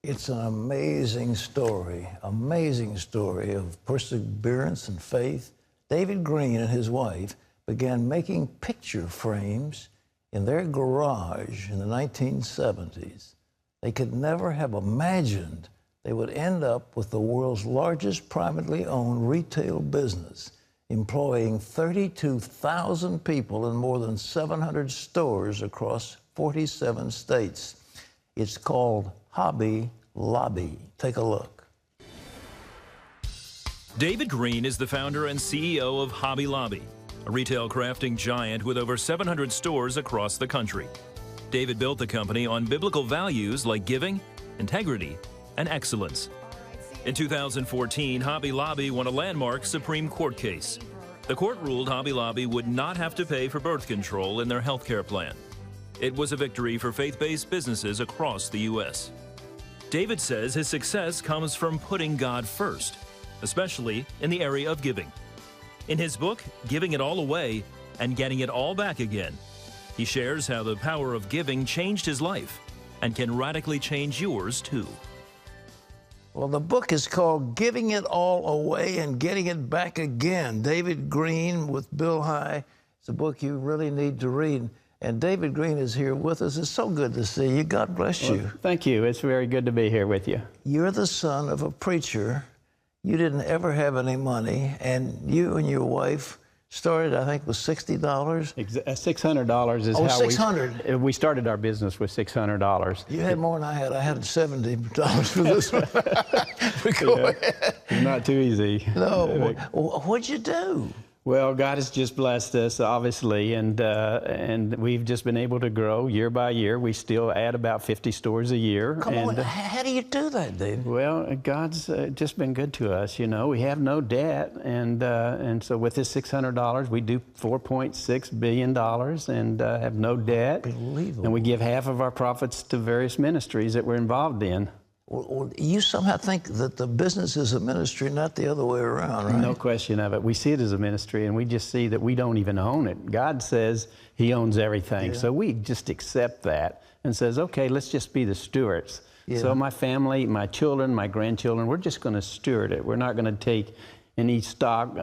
It's an amazing story of perseverance and faith. David Green and his wife began making picture frames in their garage in the 1970s. They could never have imagined they would end up with the world's largest privately owned retail business, employing 32,000 people in more than 700 stores across 47 states. It's called Hobby Lobby. Take a look. David Green is the founder and CEO of Hobby Lobby, a retail crafting giant with over 700 stores across the country. David built the company on biblical values like giving, integrity, and excellence. In 2014, Hobby Lobby won a landmark Supreme Court case. The court ruled Hobby Lobby would not have to pay for birth control in their health care plan. It was a victory for faith-based businesses across the U.S. David says his success comes from putting God first, especially in the area of giving. In his book, Giving It All Away and Getting It All Back Again, he shares how the power of giving changed his life and can radically change yours too. Well, the book is called Giving It All Away and Getting It Back Again. David Green with Bill High. It's a book you really need to read. And David Green is here with us. It's so good to see you. God bless you. Well, thank you. It's very good to be here with you. You're the son of a preacher. You didn't ever have any money, and you and your wife started, I think, with $60? $600 is how $600. we started our business with $600. You had more than I had. I had $70 for this one. Go ahead. Not too easy. No. What'd you do? Well, God has just blessed us, obviously, and we've just been able to grow year by year. We still add about 50 stores a year. Come on, how do you do that, David? Well, God's just been good to us, you know. We have no debt, and so with this $600, we do $4.6 billion and have no debt. Unbelievable. And we give half of our profits to various ministries that we're involved in. Well, you somehow think that the business is a ministry, not the other way around, right? No question of it. We see it as a ministry, and we just see that we don't even own it. God says He owns everything. Yeah. So we just accept that and says, okay, let's just be the stewards. Yeah. So my family, my children, my grandchildren, we're just going to steward it. We're not going to take any stock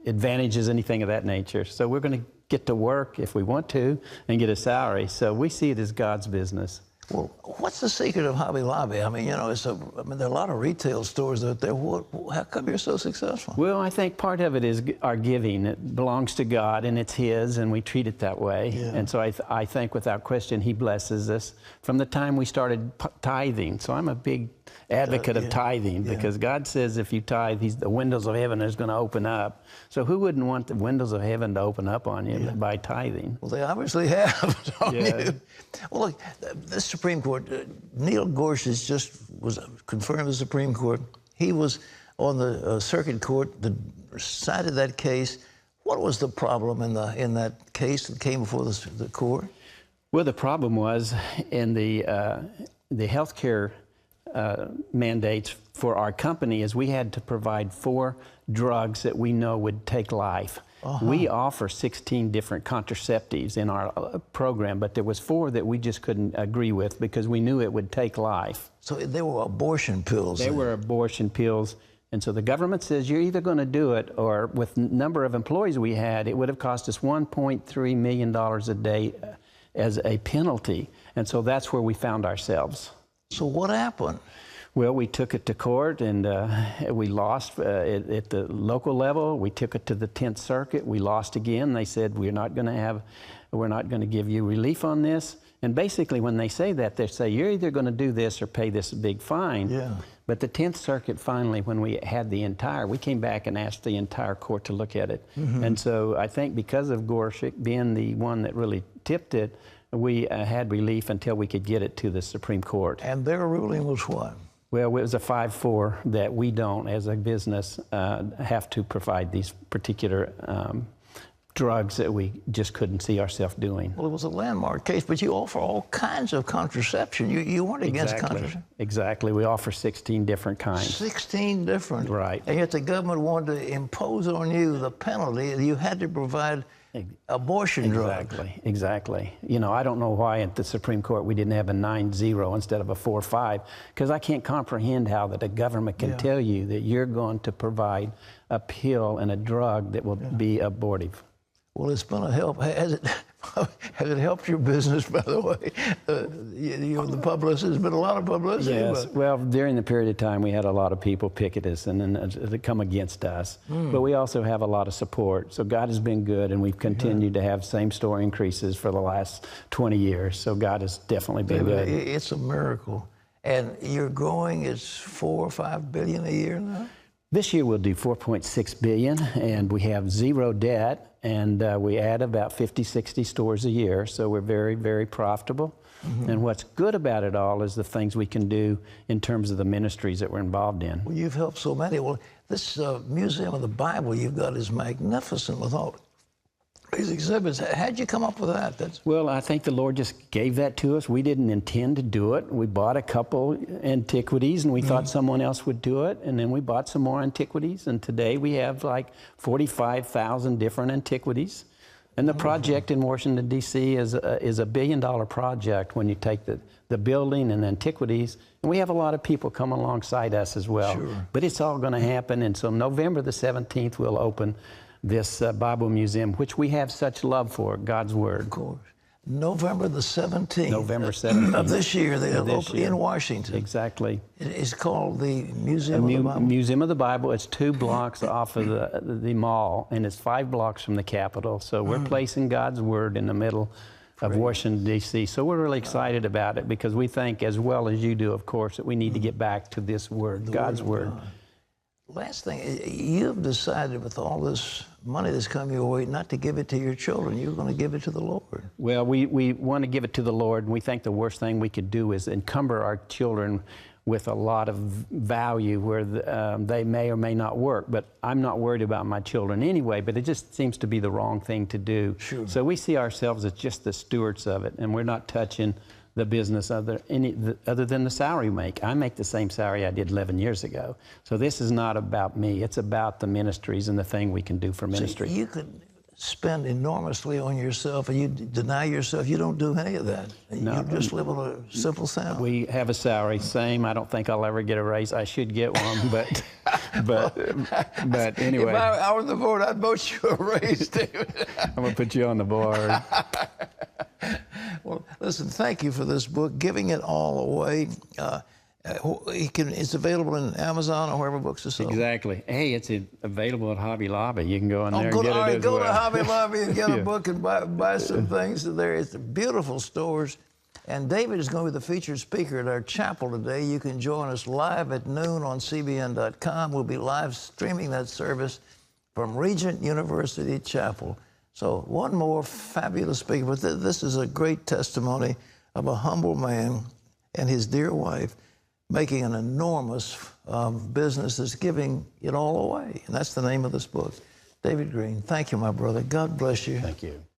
advantages, anything of that nature. So we're going to get to work if we want to and get a salary. So we see it as God's business. Well, what's the secret of Hobby Lobby? I mean, you know, there are a lot of retail stores out there. How come you're so successful? Well, I think part of it is our giving. It belongs to God, and it's His, and we treat it that way. Yeah. And so I think, without question, He blesses us from the time we started tithing. So I'm a big advocate of tithing because God says if you tithe, the windows of heaven is going to open up. So who wouldn't want the windows of heaven to open up on you by tithing? Well, they obviously have on you. Well, look, the Supreme Court, Neil Gorsuch was confirmed the Supreme Court. He was on the circuit court that decided that case. What was the problem in that case that came before the court? Well, the problem was in the health care mandates for our company is we had to provide 4 drugs that we know would take life. We offer 16 different contraceptives in our program, but there was 4 that we just couldn't agree with because we knew it would take life. So they were abortion pills? They were abortion pills. And so the government says you're either going to do it, or with the number of employees we had, it would have cost us $1.3 million a day as a penalty. And so that's where we found ourselves. So what happened? Well, we took it to court, and we lost at the local level. We took it to the 10th Circuit. We lost again. They said we're not going to give you relief on this. And basically, when they say that, they say you're either going to do this or pay this big fine. Yeah. But the 10th Circuit finally, when we had we came back and asked the entire court to look at it. And so I think because of Gorsuch being the one that really tipped it, we had relief until we could get it to the Supreme Court. And their ruling was what? Well, it was a 5-4 that we don't, as a business, have to provide these particular drugs that we just couldn't see ourselves doing. Well, it was a landmark case, but you offer all kinds of contraception. You weren't against contraception. Exactly. We offer 16 different kinds. 16 different. Right. And yet the government wanted to impose on you the penalty. You had to provide abortion drug. Exactly. You know, I don't know why at the Supreme Court we didn't have a 9-0 instead of a 4-5, because I can't comprehend how that a government can tell you that you're going to provide a pill and a drug that will be abortive. Well, it's been a help. Has it helped your business, by the way? The publicity, there's been a lot of publicity. Yes. Well, during the period of time, we had a lot of people picket us and then come against us. But we also have a lot of support. So God has been good, and we've continued to have same-store increases for the last 20 years. So God has definitely been good. It's a miracle. And you're growing, it's 4 or 5 billion a year now? This year we'll do 4.6 billion, and we have zero debt, and we add about 50, 60 stores a year, so we're very, very profitable. And what's good about it all is the things we can do in terms of the ministries that we're involved in. Well, you've helped so many. Well, this Museum of the Bible you've got is magnificent with all these exhibits. How'd you come up with that? Well, I think the Lord just gave that to us. We didn't intend to do it. We bought a couple antiquities, and we thought someone else would do it, and then we bought some more antiquities, and today we have like 45,000 different antiquities. And the project in Washington, D.C. is a $1 billion project when you take the building and the antiquities. And we have a lot of people come alongside us as well. Sure. But it's all going to happen. And so November the 17th, we'll open this Bible Museum, which we have such love for, God's Word. Of course. November the 17th. November 17th. Of this year, they'll open in Washington. Exactly. It's called the Museum of the Bible. Museum of the Bible. It's 2 blocks off of the mall, and it's 5 blocks from the Capitol. So we're placing God's Word in the middle of Washington, D.C. So we're really excited about it, because we think, as well as you do, of course, that we need to get back to this Word, God's Word. Last thing, you've decided with all this money that's come your way not to give it to your children. You're going to give it to the Lord. Well, we want to give it to the Lord, and we think the worst thing we could do is encumber our children with a lot of value where they may or may not work. But I'm not worried about my children anyway, but it just seems to be the wrong thing to do. Sure. So we see ourselves as just the stewards of it, and we're not touching the business other than the salary we make. I make the same salary I did 11 years ago. So this is not about me. It's about the ministries and the thing we can do for ministry. So you could spend enormously on yourself, and you deny yourself. You don't do any of that. No. You just live on a simple salary. We have a salary, same. I don't think I'll ever get a raise. I should get one, but anyway. If I were the board, I'd vote you a raise, David. I'm going to put you on the board. Well, listen, thank you for this book, Giving It All Away. It's available in Amazon or wherever books are sold. Exactly. Hey, it's available at Hobby Lobby. You can go in there and get it as well. Go to Hobby Lobby and get a book and buy some things there. It's beautiful stores. And David is going to be the featured speaker at our chapel today. You can join us live at noon on CBN.com. We'll be live streaming that service from Regent University Chapel. So one more fabulous speaker. But this is a great testimony of a humble man and his dear wife making an enormous business that's giving it all away. And that's the name of this book. David Green, thank you, my brother. God bless you. Thank you.